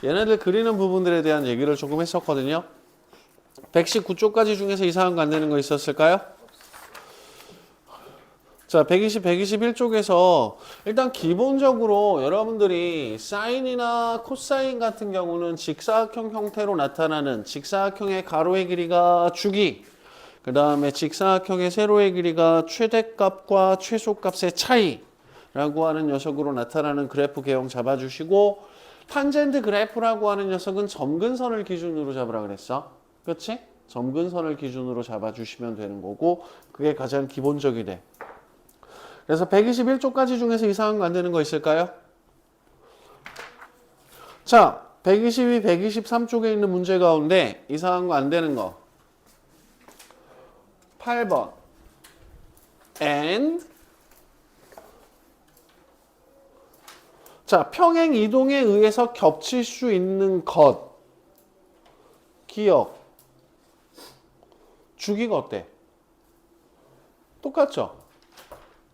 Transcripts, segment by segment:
얘네들 그리는 부분들에 대한 얘기를 조금 했었거든요. 119쪽까지 중에서 이상한 거 안 되는 거 있었을까요? 자, 120, 121쪽에서 일단 기본적으로 여러분들이 사인이나 코사인 같은 경우는 직사각형 형태로 나타나는 직사각형의 가로의 길이가 주기, 그 다음에 직사각형의 세로의 길이가 최대값과 최소값의 차이라고 하는 녀석으로 나타나는 그래프 개형 잡아주시고, 탄젠트 그래프라고 하는 녀석은 점근선을 기준으로 잡으라 그랬어. 그렇지? 점근선을 기준으로 잡아주시면 되는 거고, 그게 가장 기본적이 돼. 그래서 121쪽까지 중에서 이상한 거 안 되는 거 있을까요? 자, 122, 123쪽에 있는 문제 가운데 이상한 거 안 되는 거 8번 and 자, 평행 이동에 의해서 겹칠 수 있는 것 기억 주기가 어때? 똑같죠?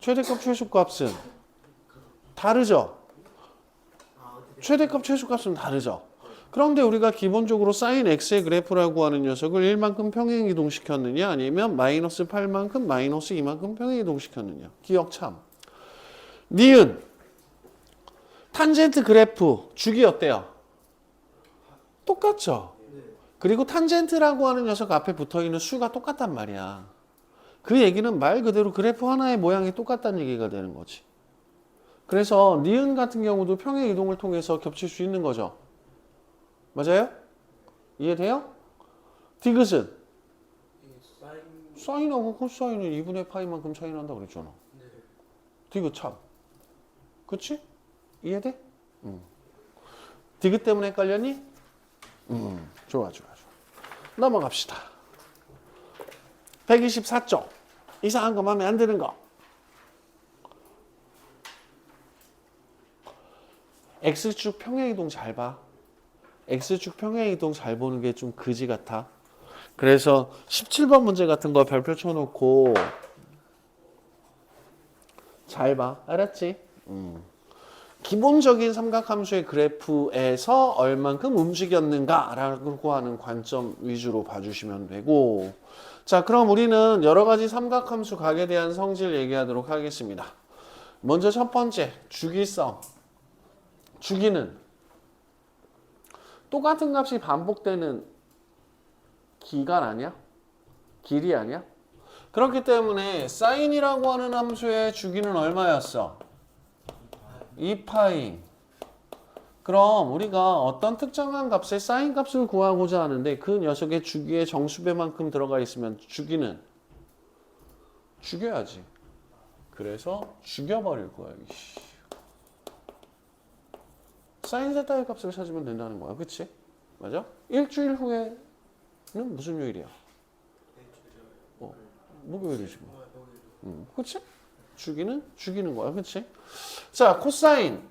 최대값 최소값은 다르죠? 최대값 최소값은 다르죠? 그런데 우리가 기본적으로 sin x의 그래프라고 하는 녀석을 1만큼 평행 이동시켰느냐 아니면 마이너스 8만큼 마이너스 2만큼 평행 이동시켰느냐. 기억 참. 니은 탄젠트 그래프 주기 어때요? 똑같죠? 그리고 탄젠트라고 하는 녀석 앞에 붙어있는 수가 똑같단 말이야. 그 얘기는 말 그대로 그래프 하나의 모양이 똑같다는 얘기가 되는 거지. 그래서 니은 같은 경우도 평행 이동을 통해서 겹칠 수 있는 거죠. 맞아요? 이해돼요? 디귿은? 사인하고 코사인은 2분의 파이만큼 차이 난다 그랬잖아. 디귿 참. 그치? 이해돼? 디귿 때문에 헷갈렸니? 좋아. 넘어갑시다. 124쪽. 이상한 거 마음에 안 드는 거. X축 평행이동 잘 봐. X축 평행이동 잘 보는 게 좀 그지 같아. 그래서 17번 문제 같은 거 별표 쳐놓고 잘 봐. 알았지? 기본적인 삼각함수의 그래프에서 얼만큼 움직였는가라고 하는 관점 위주로 봐주시면 되고, 자, 그럼 우리는 여러 가지 삼각함수 각에 대한 성질 얘기하도록 하겠습니다. 먼저 첫 번째, 주기성. 주기는 똑같은 값이 반복되는 기간 아니야? 길이 아니야? 그렇기 때문에 사인이라고 하는 함수의 주기는 얼마였어? 2파이. 그럼 우리가 어떤 특정한 값의 사인 값을 구하고자 하는데 그 녀석의 주기의 정수배만큼 들어가 있으면 주기는 죽여야지. 그래서 죽여버릴 거야. 사인 세타의 값을 찾으면 된다는 거야. 그치? 맞아? 일주일 후에는 무슨 요일이야? 목요일이지 뭐. 그치? 주기는 죽이는 거야. 그치? 자, 코사인.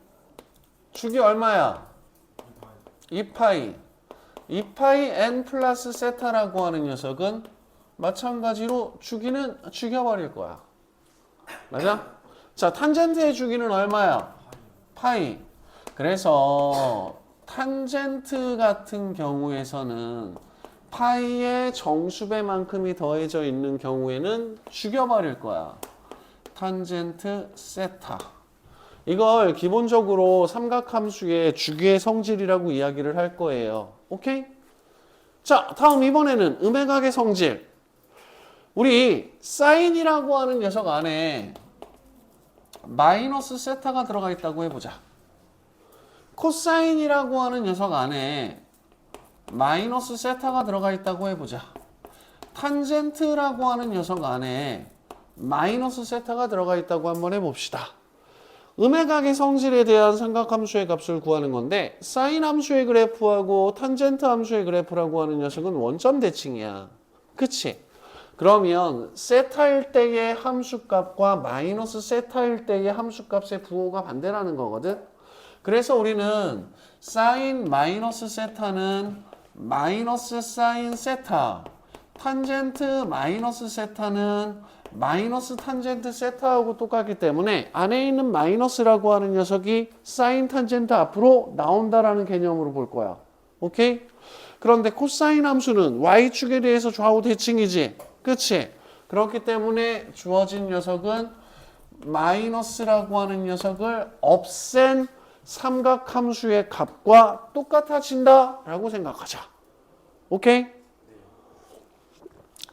주기 얼마야? 2파이. 2파이 n 플러스 세타라고 하는 녀석은 마찬가지로 주기는 죽여버릴 거야. 맞아? 자, 탄젠트의 주기는 얼마야? 파이. 그래서 탄젠트 같은 경우에서는 파이의 정수배만큼이 더해져 있는 경우에는 죽여버릴 거야. 탄젠트 세타. 이걸 기본적으로 삼각함수의 주기의 성질이라고 이야기를 할 거예요. 오케이? 자, 다음 이번에는 음의 성질. 우리 사인이라고 하는 녀석 안에 마이너스 세타가 들어가 있다고 해보자. 코사인이라고 하는 녀석 안에 마이너스 세타가 들어가 있다고 해보자. 탄젠트라고 하는 녀석 안에 마이너스 세타가 들어가 있다고 한번 해봅시다. 음의 각의 성질에 대한 삼각함수의 값을 구하는 건데 사인 함수의 그래프하고 탄젠트 함수의 그래프라고 하는 녀석은 원점 대칭이야. 그치? 그러면 세타일 때의 함수값과 마이너스 세타일 때의 함수값의 부호가 반대라는 거거든. 그래서 우리는 사인 마이너스 세타는 마이너스 사인 세타, 탄젠트 마이너스 세타는 마이너스 탄젠트 세타하고 똑같기 때문에 안에 있는 마이너스라고 하는 녀석이 사인 탄젠트 앞으로 나온다라는 개념으로 볼 거야. 오케이? 그런데 코사인 함수는 y축에 대해서 좌우 대칭이지. 그치? 그렇기 때문에 주어진 녀석은 마이너스라고 하는 녀석을 없앤 삼각함수의 값과 똑같아진다 라고 생각하자. 오케이?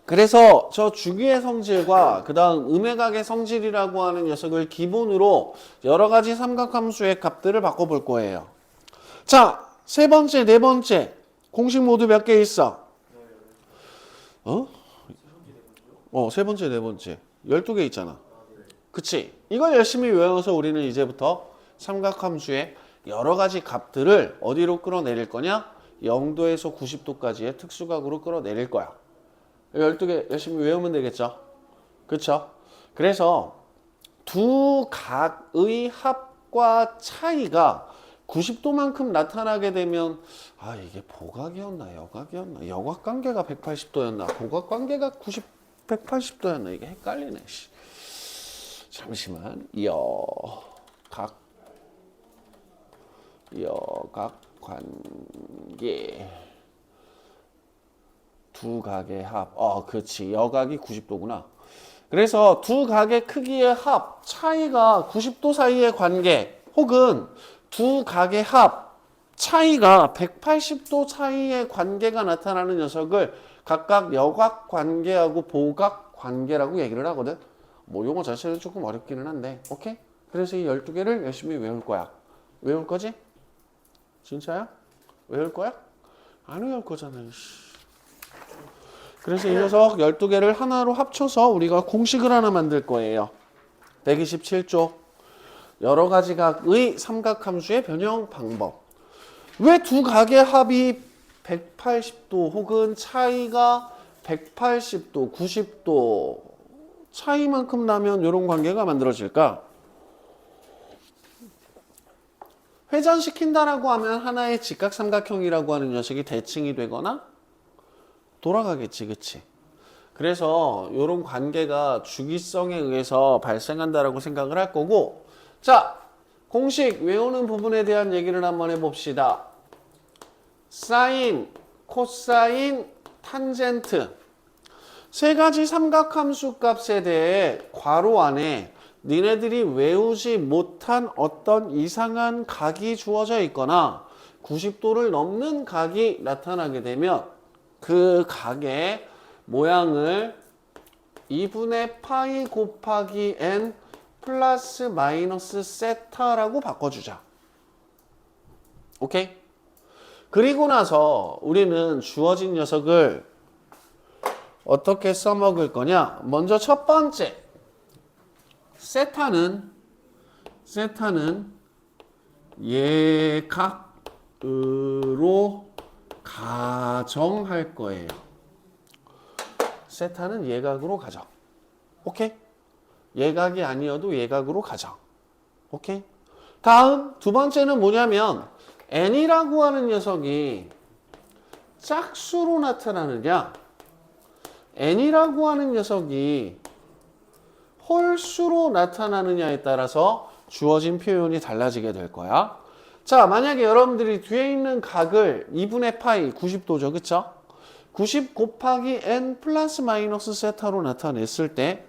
그래서 저 주기의 성질과 그 다음 음의 성질이라고 하는 녀석을 기본으로 여러 가지 삼각함수의 값들을 바꿔볼 거예요. 자, 세 번째, 네 번째 공식 모두 몇 개 있어? 세 번째, 네 번째 12개 있잖아. 그치? 이걸 열심히 외워서 우리는 이제부터 삼각함수의 여러 가지 값들을 어디로 끌어내릴 거냐? 0도에서 90도까지의 특수각으로 끌어내릴 거야. 12개 열심히 외우면 되겠죠? 그쵸? 그래서 두 각의 합과 차이가 90도만큼 나타나게 되면 이게 보각이었나 여각이었나 여각관계가 180도였나 보각관계가 180도였나 이게 헷갈리네. 잠시만. 여각관계 두 각의 합. 그렇지. 여각이 90도구나. 그래서 두 각의 크기의 합, 차이가 90도 사이의 관계, 혹은 두 각의 합, 차이가 180도 차이의 관계가 나타나는 녀석을 각각 여각 관계하고 보각 관계라고 얘기를 하거든. 용어 자체는 조금 어렵기는 한데, 오케이? 그래서 이 12개를 열심히 외울 거야. 외울 거지? 진짜야? 외울 거야? 안 외울 거잖아. 그래서 이 녀석 12개를 하나로 합쳐서 우리가 공식을 하나 만들 거예요. 127조. 여러 가지 각의 삼각함수의 변형 방법. 왜 두 각의 합이 180도 혹은 차이가 180도, 90도 차이만큼 나면 이런 관계가 만들어질까? 회전시킨다라고 하면 하나의 직각삼각형이라고 하는 녀석이 대칭이 되거나 돌아가겠지, 그치? 그래서 이런 관계가 주기성에 의해서 발생한다라고 생각을 할 거고, 자, 공식 외우는 부분에 대한 얘기를 한번 해봅시다. 사인, 코사인, 탄젠트 세 가지 삼각함수 값에 대해 괄호 안에 니네들이 외우지 못한 어떤 이상한 각이 주어져 있거나 90도를 넘는 각이 나타나게 되면 그 각의 모양을 2분의 파이 곱하기 n 플러스 마이너스 세타라고 바꿔주자. 오케이? 그리고 나서 우리는 주어진 녀석을 어떻게 써먹을 거냐? 먼저 첫 번째, 세타는 예각으로 가정할 거예요. 세타는 예각으로 가정. 오케이? 예각이 아니어도 예각으로 가정. 오케이? 다음 두 번째는 뭐냐면 n이라고 하는 녀석이 짝수로 나타나느냐, n이라고 하는 녀석이 홀수로 나타나느냐에 따라서 주어진 표현이 달라지게 될 거야. 자, 만약에 여러분들이 뒤에 있는 각을 2분의 파이 90도죠. 그쵸? 90 곱하기 n 플러스 마이너스 세타로 나타냈을 때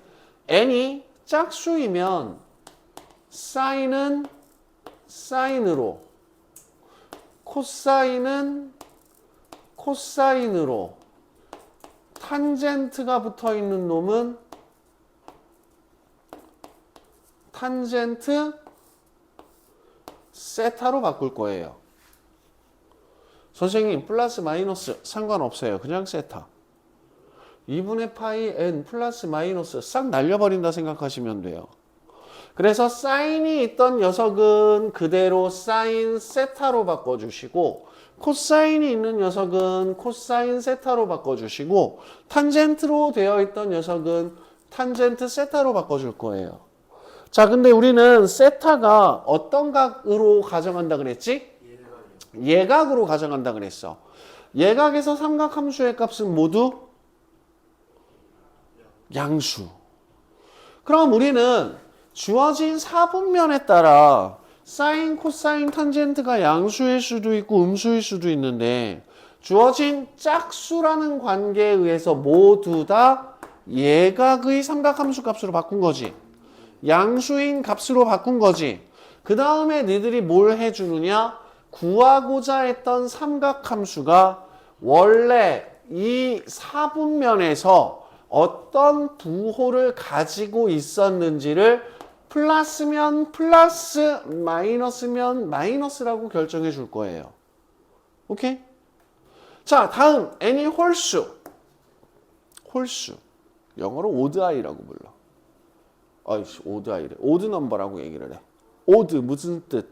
n이 짝수이면 사인은 사인으로, 코사인은 코사인으로, 탄젠트가 붙어 있는 놈은 탄젠트 세타로 바꿀 거예요. 선생님, 플러스 마이너스 상관없어요. 그냥 세타. 2분의 파이 n 플러스 마이너스 싹 날려버린다 생각하시면 돼요. 그래서 사인이 있던 녀석은 그대로 사인 세타로 바꿔주시고, 코사인이 있는 녀석은 코사인 세타로 바꿔주시고, 탄젠트로 되어 있던 녀석은 탄젠트 세타로 바꿔줄 거예요. 자, 근데 우리는 세타가 어떤 각으로 가정한다 그랬지? 예각으로 가정한다 그랬어. 예각에서 삼각함수의 값은 모두 양수. 그럼 우리는 주어진 사분면에 따라 사인, 코사인, 탄젠트가 양수일 수도 있고 음수일 수도 있는데 주어진 짝수라는 관계에 의해서 모두 다 예각의 삼각함수 값으로 바꾼 거지. 양수인 값으로 바꾼 거지. 그 다음에 너희들이 뭘 해주느냐? 구하고자 했던 삼각함수가 원래 이 사분면에서 어떤 부호를 가지고 있었는지를 플러스면 플러스, 마이너스면 마이너스라고 결정해 줄 거예요. 오케이? 자, 다음 any 홀수. 홀수. 영어로 odd i라고 불러. 아이씨, odd i래. odd number라고 얘기를 해. odd 무슨 뜻?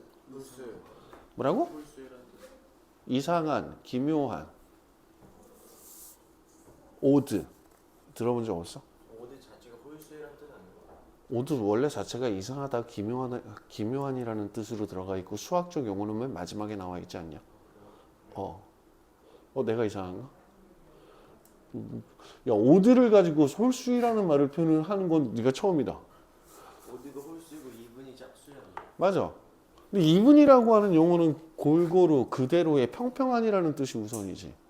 뭐라고? 이상한, 기묘한. odd. 들어본 적 없어? 오드 자체가 홀수라는 뜻 아닌가? 오드 원래 자체가 이상하다, 기묘한이라는 뜻으로 들어가 있고 수학적 용어는 맨 마지막에 나와 있지 않냐? 내가 이상한가? 야, 오드를 가지고 홀수이라는 말을 표현하는 건 네가 처음이다. 오드가 홀수이고 2분이 짝수야. 맞아. 근데 이분이라고 하는 용어는 골고루 그대로의 평평한이라는 뜻이 우선이지.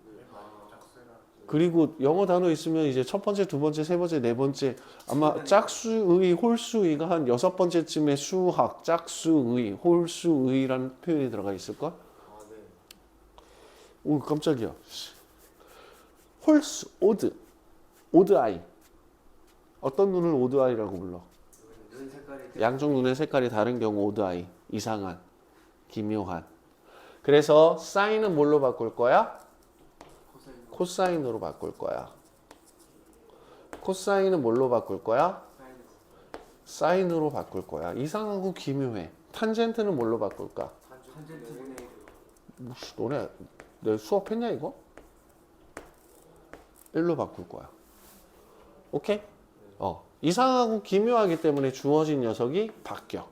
그리고 영어 단어 있으면 이제 첫 번째, 두 번째, 세 번째, 네 번째 아마 짝수의, 홀수의가 한 여섯 번째쯤에 수학, 짝수의, 홀수의라는 표현이 들어가 있을걸? 아, 네. 오, 깜짝이야. 홀수, 오드 아이. 어떤 눈을 오드 아이라고 불러? 눈 색깔이 양쪽 눈의 색깔이 다른 경우 오드 아이. 이상한, 기묘한. 그래서 사인은 뭘로 바꿀 거야? 코사인으로 바꿀 거야. 코사인은 뭘로 바꿀 거야? 사인으로 바꿀 거야. 이상하고 기묘해. 탄젠트는 뭘로 바꿀까? 탄젠트 너네 내 수업했냐 이거? 1로 바꿀 거야. 오케이? 이상하고 기묘하기 때문에 주어진 녀석이 바뀌어.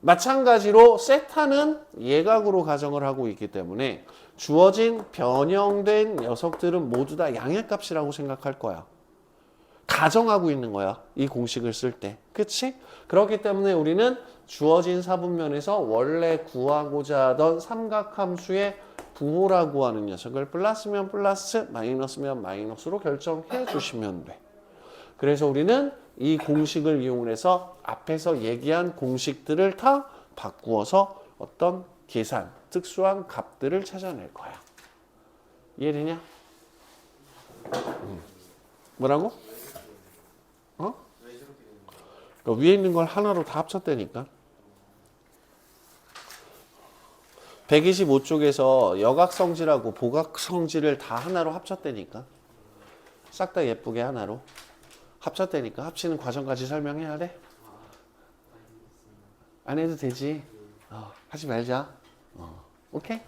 마찬가지로 세타는 예각으로 가정을 하고 있기 때문에 주어진 변형된 녀석들은 모두 다 양의 값이라고 생각할 거야. 가정하고 있는 거야. 이 공식을 쓸 때. 그치? 그렇기 때문에 우리는 주어진 사분면에서 원래 구하고자 하던 삼각함수의 부호라고 하는 녀석을 플러스면 플러스, 마이너스면 마이너스로 결정해 주시면 돼. 그래서 우리는 이 공식을 이용해서 앞에서 얘기한 공식들을 다 바꾸어서 어떤 계산, 특수한 값들을 찾아낼 거야. 이해되냐? 뭐라고? 그러니까 위에 있는 걸 하나로 다 합쳤다니까. 125쪽에서 여각성질하고 보각성질을 다 하나로 합쳤다니까. 싹 다 예쁘게 하나로. 합쳤다니까. 합치는 과정까지 설명해야 돼? 안 해도 되지. 하지 말자. 오케이?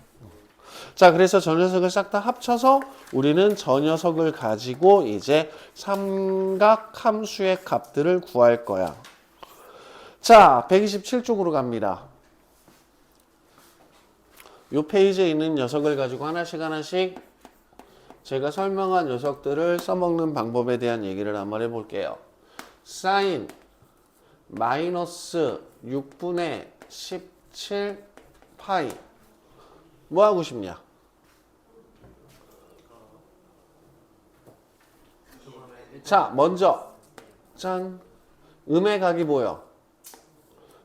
자, 그래서 저 녀석을 싹 다 합쳐서 우리는 저 녀석을 가지고 이제 삼각함수의 값들을 구할 거야. 자, 127쪽으로 갑니다. 이 페이지에 있는 녀석을 가지고 하나씩 제가 설명한 녀석들을 써먹는 방법에 대한 얘기를 한번 해볼게요. 사인 마이너스 6분의 17 파이 뭐 하고 싶냐? 자, 먼저 짠, 음의 각이 보여.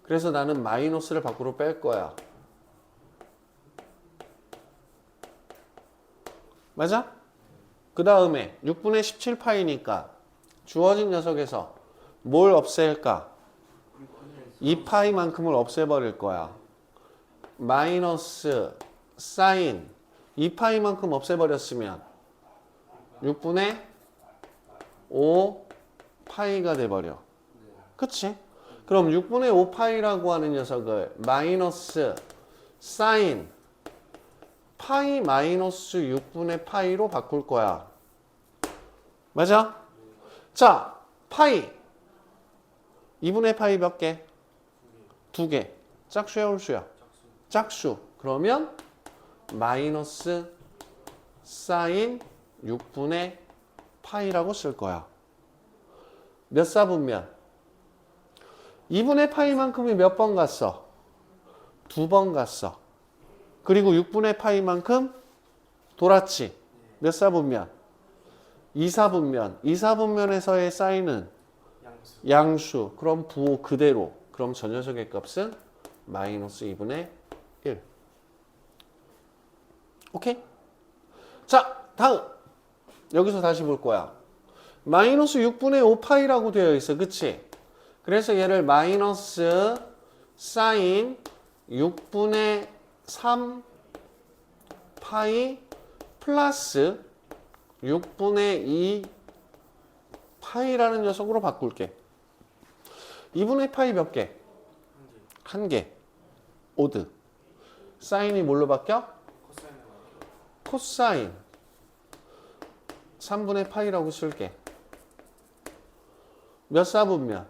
그래서 나는 마이너스를 밖으로 뺄 거야. 맞아? 그 다음에 6분의 17파이니까 주어진 녀석에서 뭘 없앨까? 2파이만큼을 없애버릴 거야. 마이너스 사인 2파이만큼 없애버렸으면 6분의 5파이가 돼버려. 그치? 그럼 6분의 5파이라고 하는 녀석을 마이너스 사인 파이 마이너스 6분의 파이로 바꿀 거야. 맞아? 자, 파이 2분의 파이 몇 개? 2개. 짝수야 홀수야? 짝수. 그러면 마이너스 사인 6분의 파이라고 쓸 거야. 몇 사분면? 2분의 파이만큼이 몇 번 갔어? 2번 갔어. 그리고 6분의 파이만큼 돌았지. 몇 사분면? 2사분면. 2사분면에서의 사인은 양수. 양수. 그럼 부호 그대로. 그럼 저 녀석의 값은 마이너스 2분의 1. 오케이? 자, 다음. 여기서 다시 볼 거야. 마이너스 6분의 5파이라고 되어 있어. 그치? 그래서 얘를 마이너스 사인 6분의 3 파이 플러스 6분의 2 파이라는 녀석으로 바꿀게. 2분의 파이 몇 개? 한 개. 오드. 사인이 뭘로 바뀌어? 코사인 3분의 파이라고 쓸게. 몇 사분면?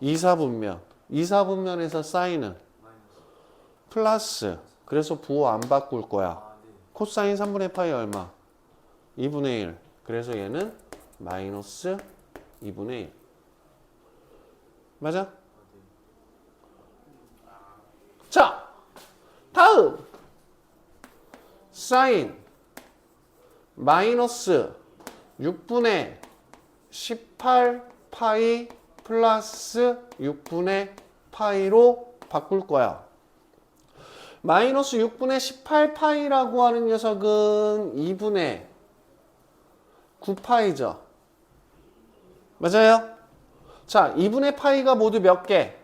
2사분면. 2사분면에서 사인은 플러스. 그래서 부호 안 바꿀 거야. 코사인 3분의 파이 얼마? 2분의 1. 그래서 얘는 마이너스 2분의 1. 맞아? 자, 다음. 사인 마이너스 6분의 18 파이 플러스 6분의 파이로 바꿀 거야. 마이너스 6분의 18 파이라고 하는 녀석은 2분의 9 파이죠. 맞아요? 자, 2분의 파이가 모두 몇 개?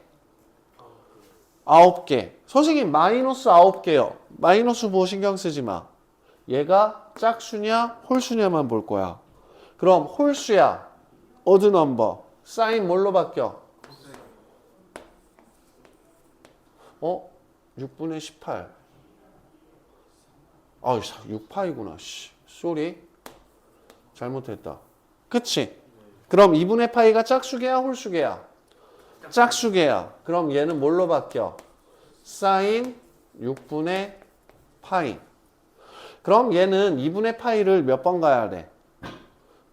9개. 선생님 마이너스 9개요. 마이너스 부호 신경 쓰지 마. 얘가 짝수냐 홀수냐만 볼 거야. 그럼 홀수야. 오드 넘버. 사인 뭘로 바뀌어? 6분의 18. 아, 6파이구나. 쏘리. 잘못했다. 그치? 그럼 2분의 파이가 짝수개야 홀수개야? 짝수개야. 그럼 얘는 뭘로 바뀌어? 사인 6분의 파이. 그럼 얘는 2분의 파이를 몇 번 가야 돼?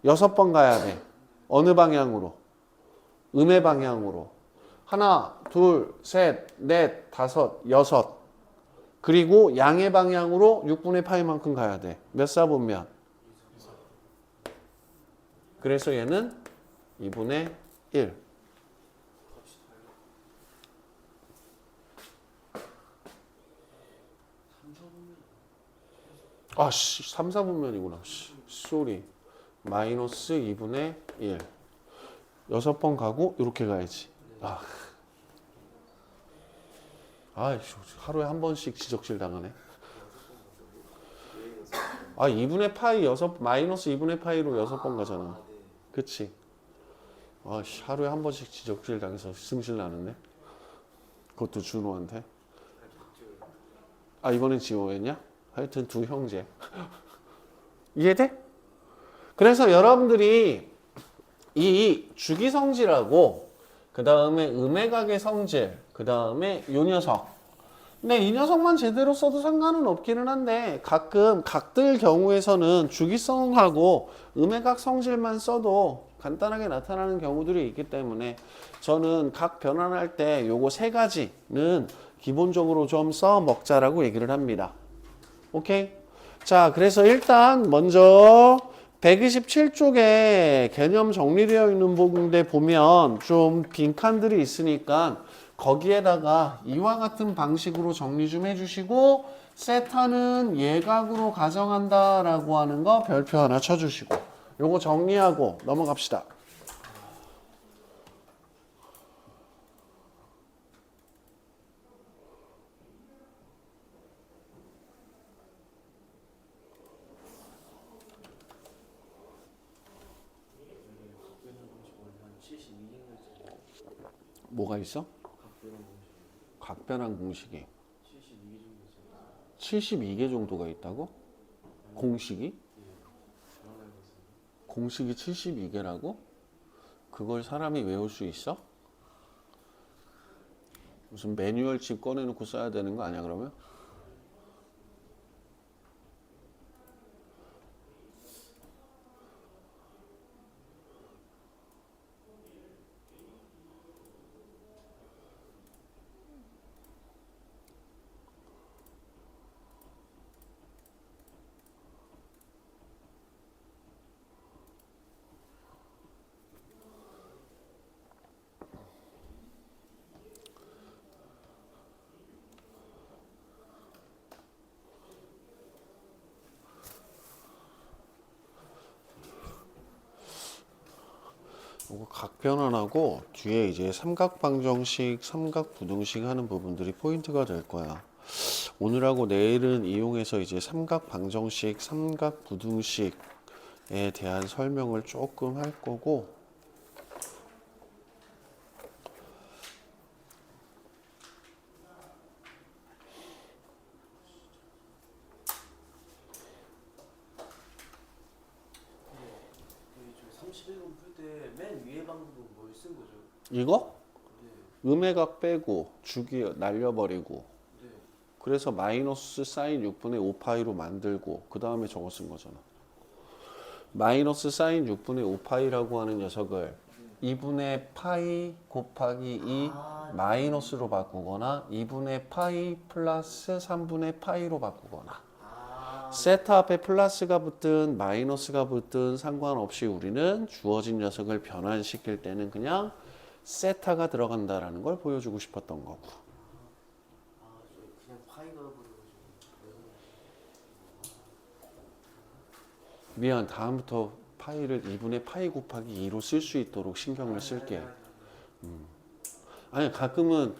6번 가야 돼. 어느 방향으로? 음의 방향으로. 하나, 둘, 셋, 넷, 다섯, 여섯. 그리고 양의 방향으로 6분의 파이만큼 가야 돼. 몇 사분면? 그래서 얘는 2분의 1. 아, 3, 4분면이구나. 쏘리. 마이너스 2분의 1. 6번 가고 이렇게 가야지. 하루에 한 번씩 지적질 당하네. 2분의 파이 마이너스 2분의 파이로 6번 가잖아. 그치? 하루에 한 번씩 지적질 당해서 승질 나는데. 그것도 준호한테. 이번엔 지호였냐? 하여튼 두 형제. 이해돼? 그래서 여러분들이 이 주기성질하고 그 다음에 음의 성질, 그 다음에 요 녀석. 근데 이 녀석만 제대로 써도 상관은 없기는 한데 가끔 각들 경우에서는 주기성하고 음의 성질만 써도 간단하게 나타나는 경우들이 있기 때문에 저는 각 변환할 때 요거 세 가지는 기본적으로 좀 써먹자라고 얘기를 합니다. 오케이? 자, 그래서 일단 먼저 127쪽에 개념 정리되어 있는 부분에 보면 좀 빈칸들이 있으니까 거기에다가 이와 같은 방식으로 정리 좀 해주시고 세타는 예각으로 가정한다 라고 하는 거 별표 하나 쳐주시고 요거 정리하고 넘어갑시다. 뭐가 있어? 각변환 공식이 72개 정도가 있다고? 공식이? 공식이 72개라고? 그걸 사람이 외울 수 있어? 무슨 매뉴얼집 꺼내놓고 써야 되는 거 아니야 그러면? 이거 각 변환하고 뒤에 이제 삼각방정식, 삼각부등식 하는 부분들이 포인트가 될 거야. 오늘하고 내일은 이용해서 이제 삼각방정식, 삼각부등식에 대한 설명을 조금 할 거고, 여기 저 31번 풀 때 맨 위에 방법은 뭘 쓴 거죠? 이거? 네. 음해각 빼고 주기 날려버리고, 네. 그래서 마이너스 사인 6분의 5파이로 만들고, 그 다음에 저거 쓴 거잖아. 마이너스 사인 6분의 5파이라고 하는 녀석을 2분의 파이 곱하기 2 마이너스로 바꾸거나 2분의 파이 플러스 3분의 파이로 바꾸거나, 세타 앞에 플러스가 붙든 마이너스가 붙든 상관없이 우리는 주어진 녀석을 변환시킬 때는 그냥 세타가 들어간다라는 걸 보여주고 싶었던 거고. 그냥 파이가 보여가지고. 미안, 다음부터 파이를 2분의 파이 곱하기 2로 쓸 수 있도록 신경을 쓸게. 아니, 가끔은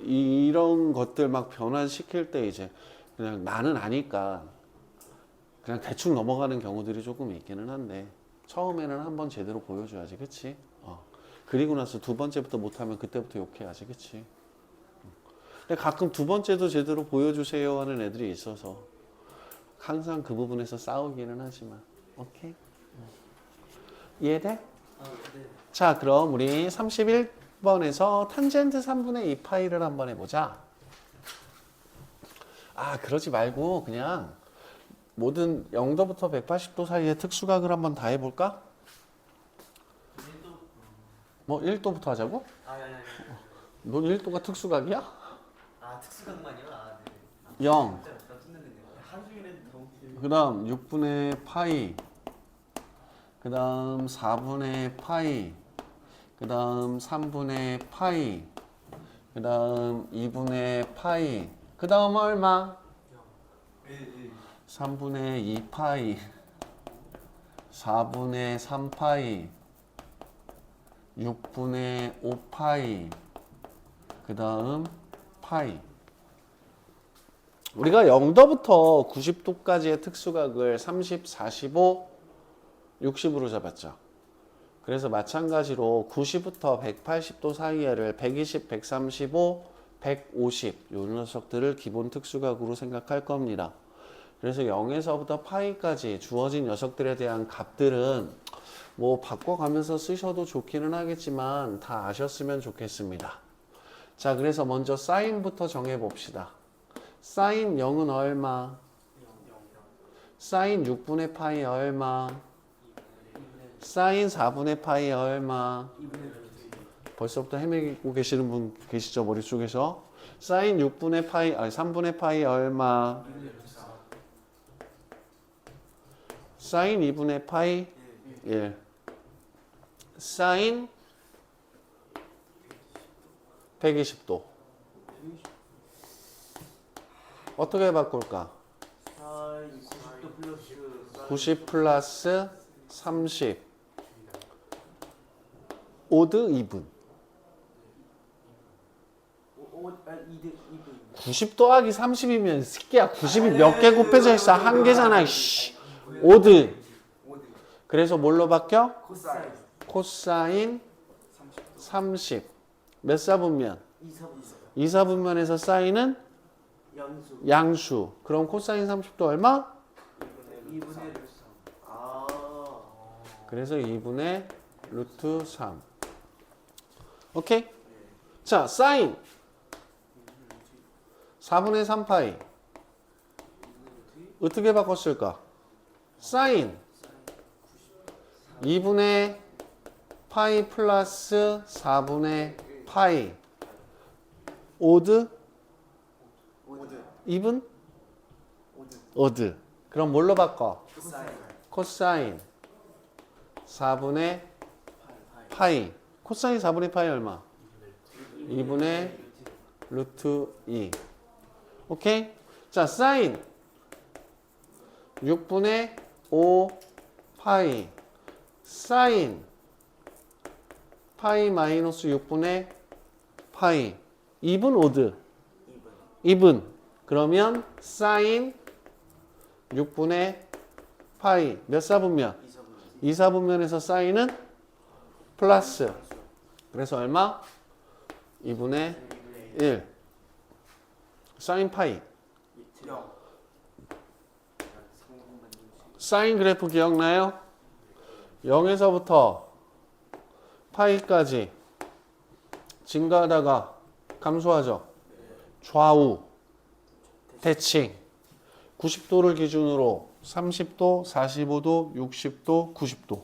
이런 것들 막 변환시킬 때 이제 그냥 나는 아니까 그냥 대충 넘어가는 경우들이 조금 있기는 한데, 처음에는 한번 제대로 보여줘야지, 그치? 그리고 나서 두 번째부터 못하면 그때부터 욕해야지, 그치? 근데 가끔 두 번째도 제대로 보여주세요 하는 애들이 있어서 항상 그 부분에서 싸우기는 하지만, 오케이? 이해돼? 네. 자, 그럼 우리 31번에서 탄젠트 3분의 2 파이를 한번 해보자. 그러지 말고 그냥 모든 0도부터 180도 사이의 특수각을 한번 다 해볼까? 뭐 1도부터 하자고? 아니. 넌 1도가 특수각이야? 특수각만이요? 네. 0. 진짜 깜짝 놀랐네. 한중일에 너무 그 다음 6분의 파이, 그 다음 4분의 파이, 그 다음 3분의 파이, 그 다음 2분의 파이, 그 다음 얼마? 3분의 2 파이, 4분의 3 파이, 6분의 5 파이, 그 다음 파이. 우리가 0도부터 90도까지의 특수각을 30, 45, 60으로 잡았죠. 그래서 마찬가지로 90부터 180도 사이를 120, 135, 150 이 녀석들을 기본 특수각으로 생각할 겁니다. 그래서 0에서부터 파이까지 주어진 녀석들에 대한 값들은 뭐 바꿔가면서 쓰셔도 좋기는 하겠지만 다 아셨으면 좋겠습니다. 자, 그래서 먼저 사인부터 정해봅시다. 사인 0은 얼마? 사인 6분의 파이 얼마? 사인 4분의 파이 얼마? 벌써부터 헤매고 계시는 분 계시죠? 머릿속에서. 사인 6분의 파이, 3분의 파이 얼마? 사인 2분의 파이 1. 사인 120도. 어떻게 바꿀까? 90도 플러스 90 플러스 30. 오드 2분. 90 더하기 30이면 새끼야 90이 몇 개 곱해져 있어? 한 개잖아. 씨. 오드. 그래서 뭘로 바뀌어? 코사인 코사인 30. 몇 사분면? 2사분 2사분면에서 사인은 양수 양수. 그럼 코사인 30도 얼마? 2분의 그래서 2분의 루트 3. 오케이? 자, 사인 4분의 3파이 어떻게 바꿨을까? 사인 2분의 파이 플러스 4분의 파이 오드 2분? 오드. 그럼 뭘로 바꿔? 코사인 4분의 파이. 코사인 4분의 파이 얼마? 2분의 루트 2. 오케이? 자, 사인 6분의 5 파이. 사인 파이 마이너스 6분의 파이. 이분 오드. 2분. 이분. 그러면 사인 6분의 파이. 몇 사분면? 2사분. 2사분면에서 사인은 플러스. 그래서 얼마? 2분의 1. 사인 파이. 0. 사인 그래프 기억나요? 0에서부터 파이까지 증가하다가 감소하죠. 좌우 대칭 90도를 기준으로 30도, 45도, 60도, 90도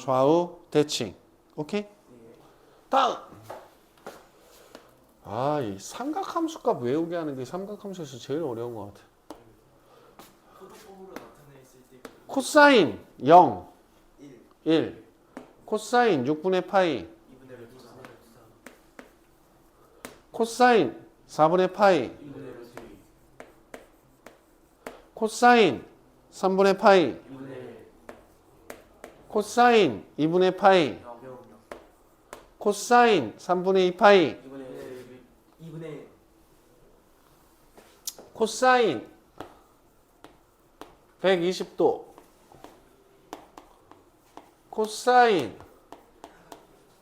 좌우 대칭. 오케이? 다음. 이 삼각함수값 외우게 하는 게 삼각함수에서 제일 어려운 것 같아. 포도폼으로 나타내 있을 때 코사인 0, 1. 1. 코사인 6분의 파이. 2분의 루트 3. 코사인 4분의 파이. 2분의 루트 2. 코사인 3분의 파이. 2분의 1. 코사인 2분의 파이. 0. 코사인 3분의 2 파이. 2분의 1. 2분의 1. 코사인 120도. 코사인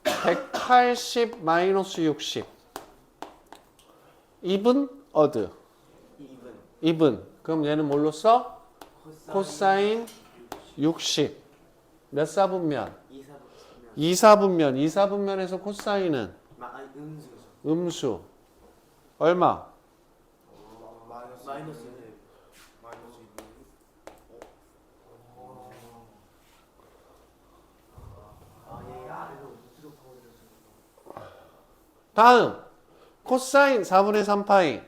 180 마이너스 60. 이분 어드. 2분. 이분. 그럼 얘는 뭘로 써? 코사인 60. 몇 사분면? 2사분. 2사분면. 2사분면에서 코사인은 음수죠. 음수. 얼마? 마이너스 1. 얘 아래로 루트로 파워를 다음. 코사인 4분의 3 파이.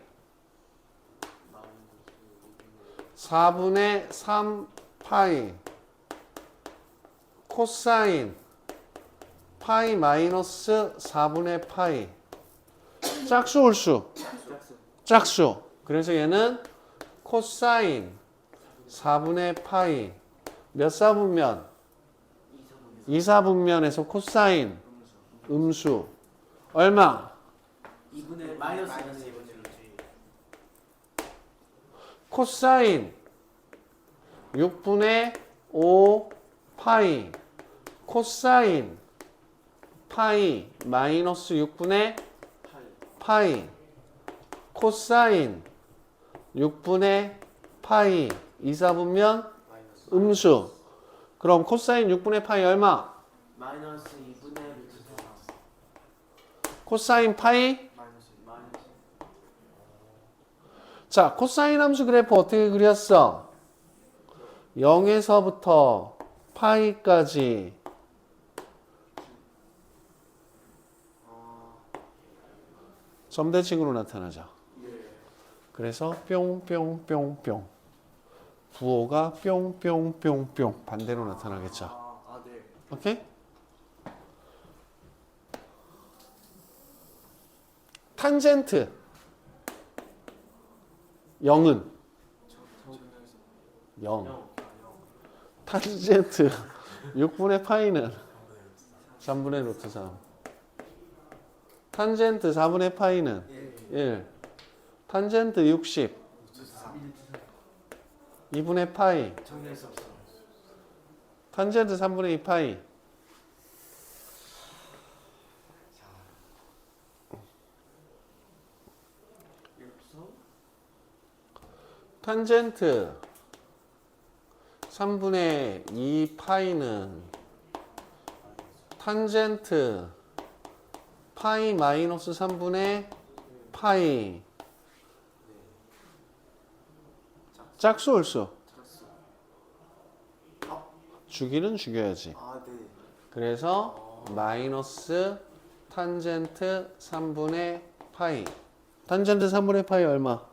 4분의 3 파이. 코사인 파이 마이너스 4분의 파이. 짝수 홀수? 짝수. 그래서 얘는 코사인 4분의 파이. 몇 사분면? 2사분면에서 코사인 음수. 얼마? 2분의 마이너스 2분의 1. 코사인 6분의 5 파이. 코사인 파이 마이너스 6분의 파이. 코사인 6분의 파이. 2사분면 음수. 그럼 코사인 6분의 파이 얼마? 마이너스 2분의 루트 3. 코사인 파이. 마이너스. 자, 코사인 함수 그래프 어떻게 그렸어? 0에서부터 파이까지 점대칭으로 나타나죠. 그래서 뿅뿅뿅뿅. 부호가 뿅뿅뿅뿅 반대로 나타나겠죠. 네. 오케이? 탄젠트 0은 0. 탄젠트 6분의 파이는 3분의 루트 3. 탄젠트 4분의 파이는 1. 탄젠트 60 2분의 파이. 정리할 수 없어. 탄젠트 3분의 2 파이. 탄젠트 3분의 2 파이는 탄젠트 파이 마이너스 3분의 파이. 짝수 홀수? 주기는 죽여야지. 네. 그래서 마이너스 탄젠트 3분의 파이. 탄젠트 3분의 파이 얼마?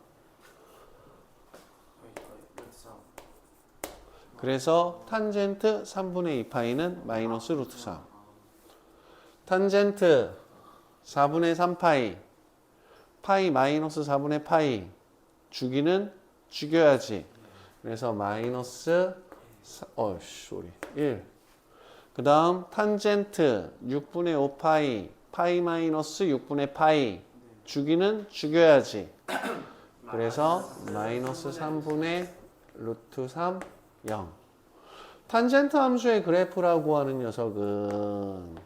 그래서 탄젠트 3분의 2 파이는 마이너스 루트 3. 탄젠트 4분의 3 파이. 파이 마이너스 4분의 파이. 주기는 죽여야지. 그래서 마이너스 1. 그 다음 탄젠트 6분의 5파이 파이 마이너스 6분의 파이 주기는 죽여야지. 그래서 마이너스 3분의 루트 3 0. 탄젠트 함수의 그래프라고 하는 녀석은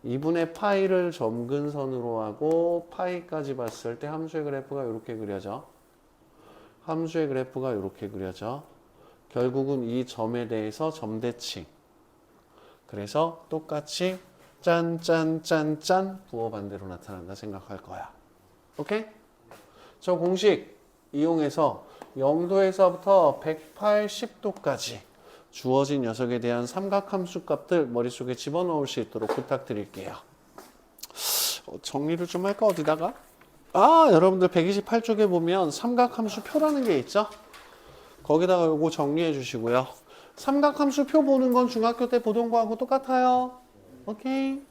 2분의 파이를 점근선으로 하고 파이까지 봤을 때 함수의 그래프가 이렇게 그려져. 함수의 그래프가 이렇게 그려져. 결국은 이 점에 대해서 점대칭. 그래서 똑같이 짠짠짠짠 부호 반대로 나타난다 생각할 거야. 오케이? 저 공식 이용해서 0도에서부터 180도까지 주어진 녀석에 대한 삼각함수 값들 머릿속에 집어넣을 수 있도록 부탁드릴게요. 정리를 좀 할까 어디다가? 여러분들 128쪽에 보면 삼각함수 표라는 게 있죠? 거기다가 요거 정리해 주시고요. 삼각함수 표 보는 건 중학교 때 보던 거하고 똑같아요. 오케이?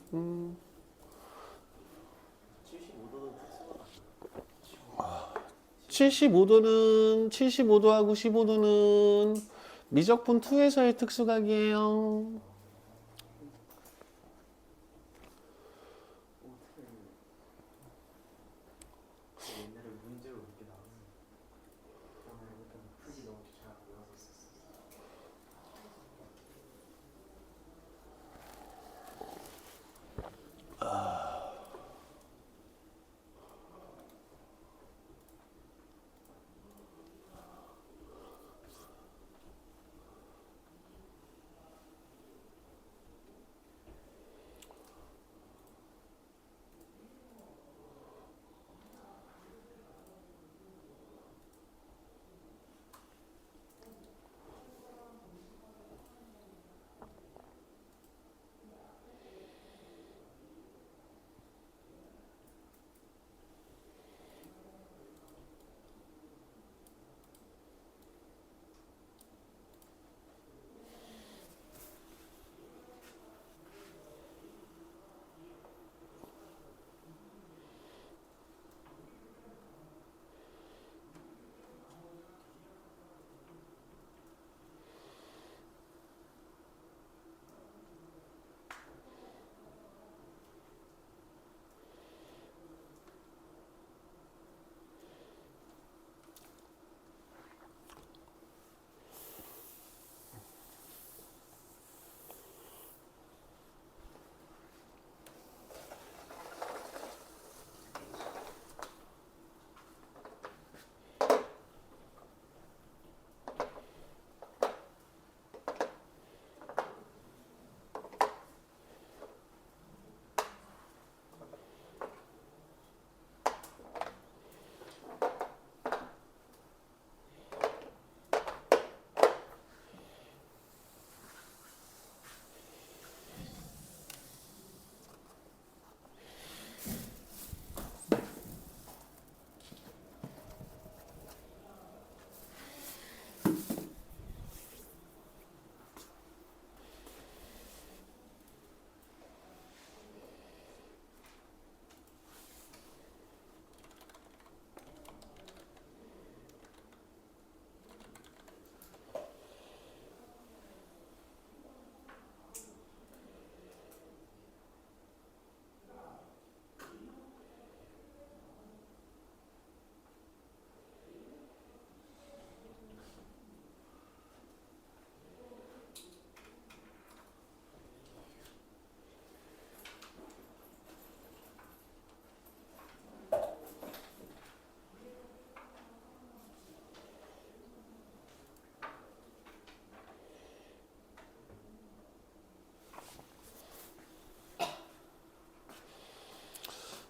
75도는 75도하고 15도는 미적분 2에서의 특수각이에요. 옛날에 문제로 이렇게 나왔는데 그러면 일단 풀기 너무 잘 몰랐었어.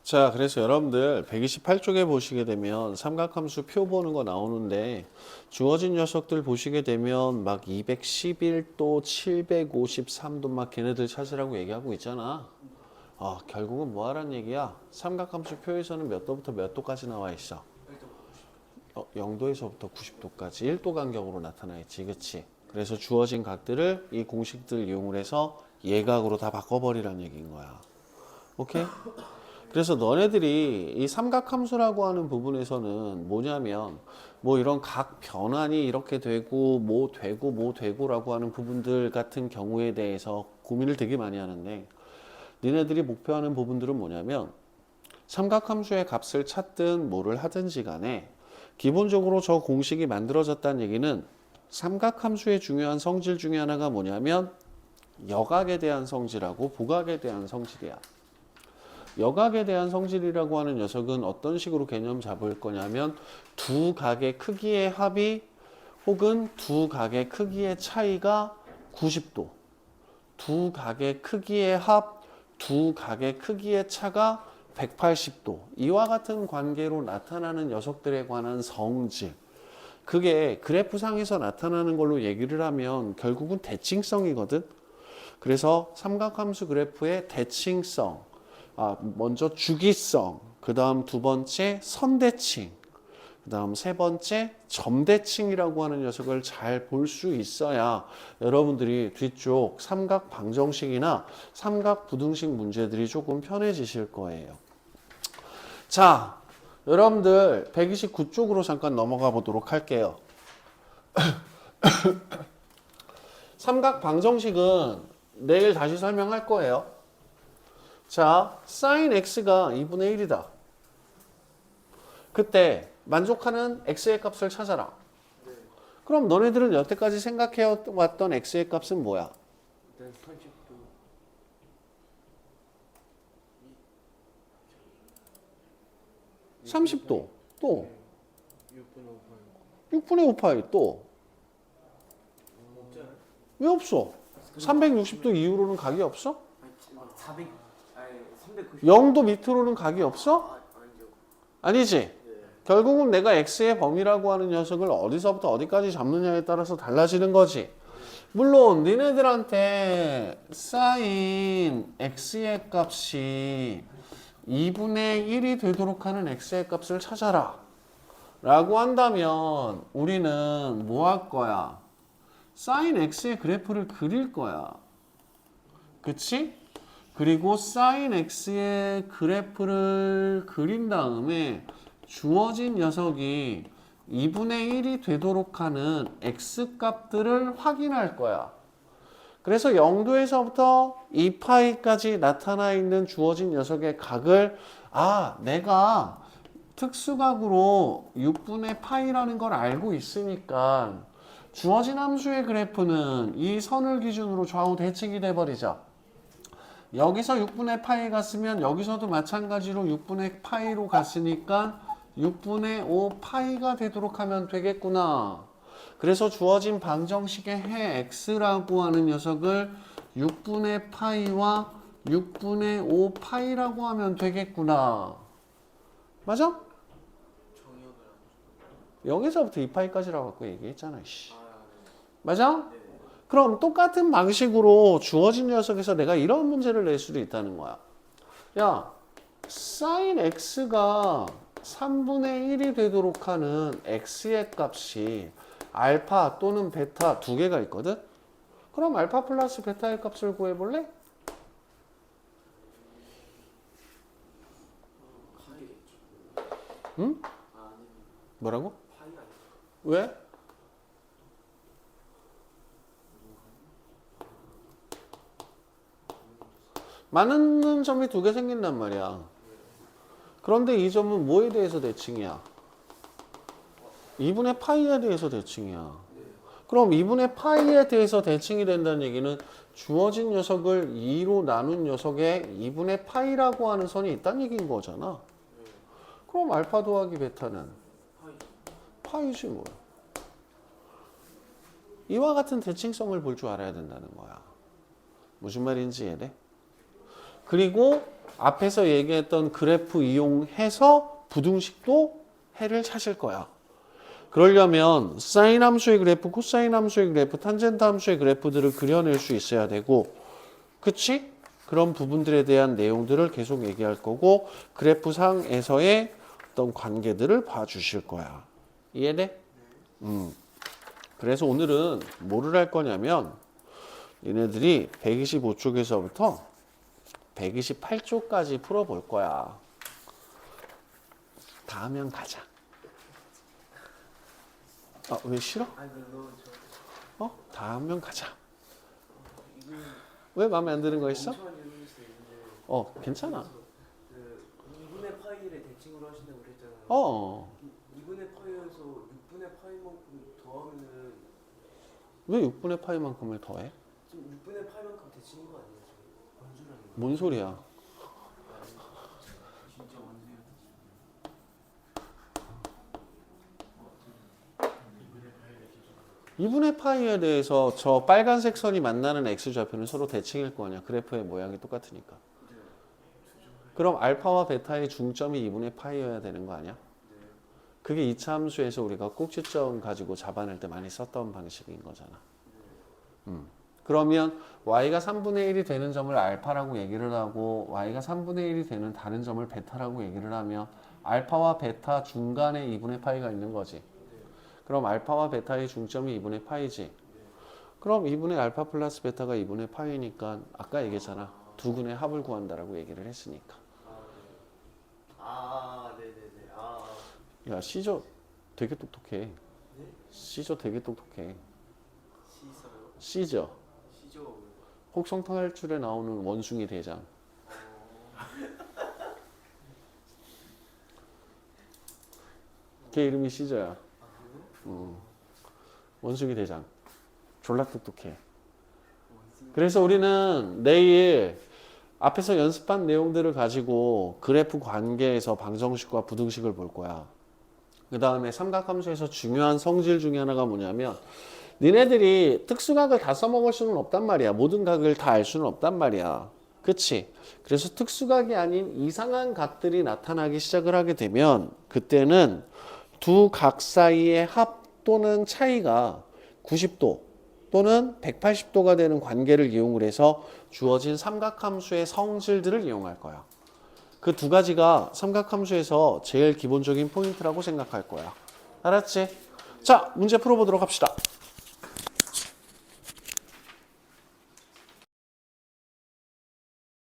자, 그래서 여러분들 128쪽에 보시게 되면 삼각함수 표 보는 거 나오는데 주어진 녀석들 보시게 되면 막 211도, 753도 막 걔네들 찾으라고 얘기하고 있잖아. 결국은 뭐 하란 얘기야? 삼각함수 표에서는 몇 도부터 몇 도까지 나와 있어? 0도에서부터 90도까지 1도 간격으로 나타나 있지, 그치? 그래서 주어진 각들을 이 공식들 이용을 해서 예각으로 다 바꿔버리란 얘기인 거야. 오케이? 그래서 너네들이 이 삼각함수라고 하는 부분에서는 뭐냐면 뭐 이런 각 변환이 이렇게 되고 뭐 되고 뭐 되고라고 하는 부분들 같은 경우에 대해서 고민을 되게 많이 하는데 니네들이 목표하는 부분들은 뭐냐면 삼각함수의 값을 찾든 뭐를 하든지 간에 기본적으로 저 공식이 만들어졌다는 얘기는 삼각함수의 중요한 성질 중에 하나가 뭐냐면 여각에 대한 성질하고 부각에 대한 성질이야. 여각에 대한 성질이라고 하는 녀석은 어떤 식으로 개념 잡을 거냐면 두 각의 크기의 합이 혹은 두 각의 크기의 차이가 90도, 두 각의 크기의 합, 두 각의 크기의 차가 180도, 이와 같은 관계로 나타나는 녀석들에 관한 성질, 그게 그래프상에서 나타나는 걸로 얘기를 하면 결국은 대칭성이거든. 그래서 삼각함수 그래프의 대칭성, 먼저 주기성, 그 다음 두 번째 선대칭, 그 다음 세 번째 점대칭이라고 하는 녀석을 잘 볼 수 있어야 여러분들이 뒤쪽 삼각 방정식이나 삼각 부등식 문제들이 조금 편해지실 거예요. 자, 여러분들 129쪽으로 잠깐 넘어가 보도록 할게요. 삼각 방정식은 내일 다시 설명할 거예요. 자, sin x가 2분의 1이다. 그때 만족하는 x의 값을 찾아라. 네. 그럼 너네들은 여태까지 생각해 왔던 x의 값은 뭐야? 일단 30도 30도. 또 6분의 5파이 6분의 5파이 또. 없잖아요? 왜 없어? 360도 이후로는 각이 없어? 아니 400 아니 390 0도 밑으로는 각이 없어? 아니죠. 아니지. 네. 결국은 내가 x의 범위라고 하는 녀석을 어디서부터 어디까지 잡느냐에 따라서 달라지는 거지. 물론 니네들한테 sin x의 값이 2분의 1이 되도록 하는 x의 값을 찾아라 라고 한다면 우리는 뭐 할 거야? sin x의 그래프를 그릴 거야. 그치? 그리고 sin x의 그래프를 그린 다음에 주어진 녀석이 2분의 1이 되도록 하는 x 값들을 확인할 거야. 그래서 0도에서부터 2파이까지 나타나 있는 주어진 녀석의 각을 내가 특수각으로 6분의 파이라는 걸 알고 있으니까 주어진 함수의 그래프는 이 선을 기준으로 좌우 대칭이 돼버리죠. 여기서 6분의 파이 갔으면 여기서도 마찬가지로 6분의 파이로 갔으니까 6분의 5 파이가 되도록 하면 되겠구나. 그래서 주어진 방정식의 해 x라고 하는 녀석을 6분의 파이와 6분의 5 파이라고 하면 되겠구나. 맞아? 정의역을 0에서부터 2파이까지라고 갖고 얘기했잖아. 씨. 네. 맞아? 네. 그럼 똑같은 방식으로 주어진 녀석에서 내가 이런 문제를 낼 수도 있다는 거야. 야, sin x가 3분의 1이 되도록 하는 x의 값이 알파 또는 베타 두 개가 있거든? 그럼 알파 플러스 베타의 값을 구해볼래? 파이겠죠. 응? 아니 뭐라고? 파이가 아니죠. 왜? 많은 점이 두 개 생긴단 말이야. 그런데 이 점은 뭐에 대해서 대칭이야? 2분의 파이에 대해서 대칭이야. 그럼 2분의 파이에 대해서 대칭이 된다는 얘기는 주어진 녀석을 2로 나눈 녀석에 2분의 파이라고 하는 선이 있다는 얘기인 거잖아. 그럼 알파 더하기 베타는 파이지 뭐야. 이와 같은 대칭성을 볼 줄 알아야 된다는 거야. 무슨 말인지 이해돼? 그리고 앞에서 얘기했던 그래프 이용해서 부등식도 해를 찾을 거야. 그러려면 사인 함수의 그래프, 코사인 함수의 그래프, 탄젠트 함수의 그래프들을 그려낼 수 있어야 되고, 그치? 그런 부분들에 대한 내용들을 계속 얘기할 거고, 그래프상에서의 어떤 관계들을 봐주실 거야. 이해돼? 그래서 오늘은 뭐를 할 거냐면 얘네들이 125쪽에서부터 128쪽까지 풀어볼 거야. 다음면 가자. 아, 왜 싫어? 아니 너무 저 다음면 가자. 이거 왜 마음에 안 드는 거 있어? 멍청한 질문일 수도 있는데 괜찮아. 그 2분의 파이를 대칭으로 하신다고 그랬잖아요. 2분의 파이에서 6분의 파이만큼 더하면은 왜 6분의 파이만큼을 더해? 지금 6분의 파이만큼 대칭인 거 아니에요? 지금 원수라는 거. 뭔 소리야? 진짜 원수야. 2분의 파이에 대해서 저 빨간색 선이 만나는 x좌표는 서로 대칭일 거 아니야. 그래프의 모양이 똑같으니까. 그럼 알파와 베타의 중점이 2분의 파이여야 되는 거 아니야? 그게 이차 함수에서 우리가 꼭지점 가지고 잡아낼 때 많이 썼던 방식인 거잖아. 그러면 y가 3분의 1이 되는 점을 알파라고 얘기를 하고 y가 3분의 1이 되는 다른 점을 베타라고 얘기를 하면 알파와 베타 중간에 2분의 파이가 있는 거지. 그럼 알파와 베타의 중점이 2분의 파이지. 그럼 2분의 알파 플러스 베타가 2분의 파이니까 아까 얘기했잖아. 두 근의 합을 구한다라고 얘기를 했으니까. 네네네. 야, C조 되게 똑똑해. 네? C조 되게 똑똑해. 시서요? C죠. 시죠. 혹성탈출에 나오는 원숭이 대장. 걔 이름이 C조야. 원숭이 대장. 졸라 똑똑해. 그래서 우리는 내일 앞에서 연습한 내용들을 가지고 그래프 관계에서 방정식과 부등식을 볼 거야. 그 다음에 삼각함수에서 중요한 성질 중에 하나가 뭐냐면 니네들이 특수각을 다 써먹을 수는 없단 말이야. 모든 각을 다 알 수는 없단 말이야. 그치? 그래서 특수각이 아닌 이상한 각들이 나타나기 시작을 하게 되면 그때는 두 각 사이의 합 또는 차이가 90도 또는 180도가 되는 관계를 이용을 해서 주어진 삼각함수의 성질들을 이용할 거야. 그 두 가지가 삼각함수에서 제일 기본적인 포인트라고 생각할 거야. 알았지? 자, 문제 풀어보도록 합시다.